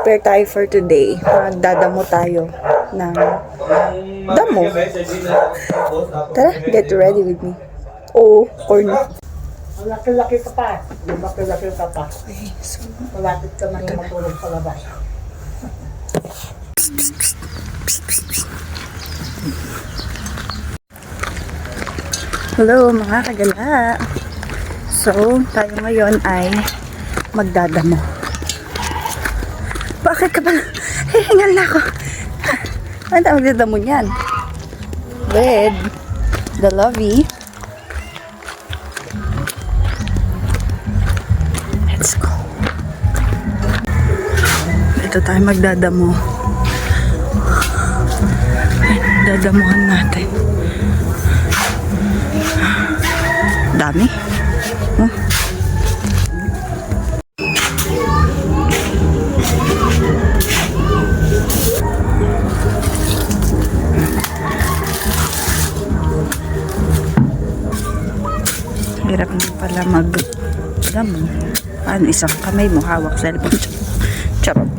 mag-prepare tayo for today. Magdadamo tayo ng damo. Tara, get ready with me. Oo, corn. Ang laki-laki ka pa. Yung laki-laki ka pa. Okay, so, Malapit ka na yung matulog sa labas. hello mga kagala. So, tayo ngayon ay magdadamo. Bakit ka ba? Hihingal na ako. Ano tayo magdadamo niyan? With the lovey. Let's go. Ito tayo magdadamo. Dadamuhan natin. Dami. Oh. Hirap din pala mag-damo. Paano isang kamay mo hawak sa cellphone? Charot.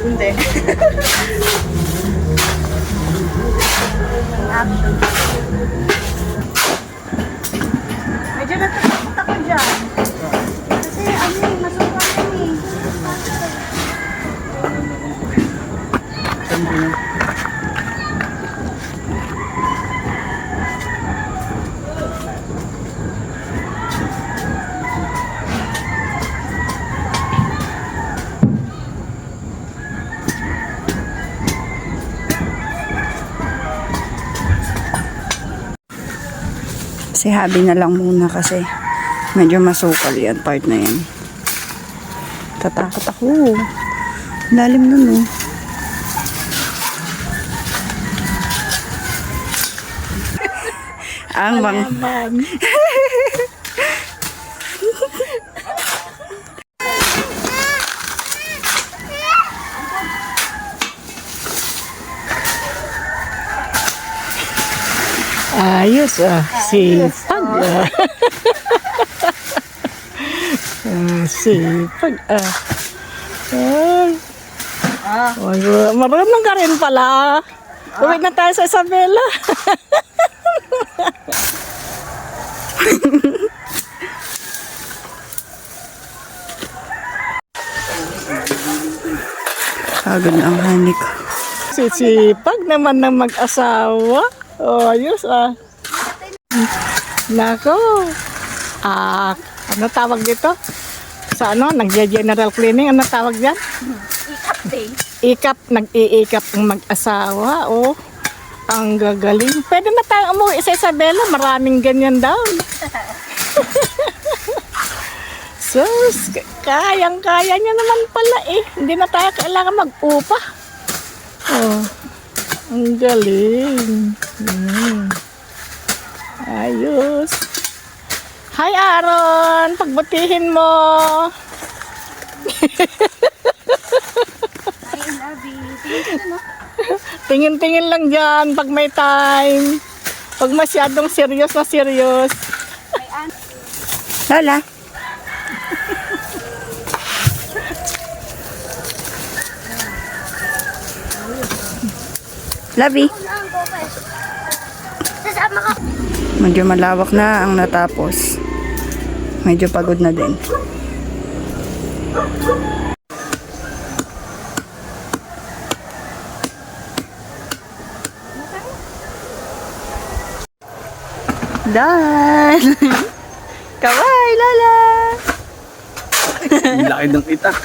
Hindi. Action. Medyo natatakot ako dyan. Kasi ano eh, masukan eh. Si Habi na lang muna kasi medyo masukal yan part na yan. Tatakot ako. Lalim nun oh. Ang bang... Ayos sipag sipag marunong ka rin pala. Uwi na tayo sa Isabela. Pagod na ang hanik. Sipag naman ng mag-asawa. Ayos Nako. Ano tawag dito? Sa ano? Nag-general cleaning. Ano tawag dyan? Ikap day. Ikap. Nag-iikap ang mag-asawa. Oh, ang gagaling. Pwede na tayong umuwi sa Isabela. Maraming ganyan daw. Sus, kayang-kaya niya naman pala eh. Hindi na tayo kailangan mag-upa. Oh, ang galing. Ayos. Hi Aaron, pagbutihin mo. Hi, Labi. Tingin-tingin lang dyan pag may time. Pag masyadong serious na serious. Lola. Labi. Medyo malawak na ang natapos. Medyo pagod na din. Dan! Kaway, Lala! Ang laki ng itak.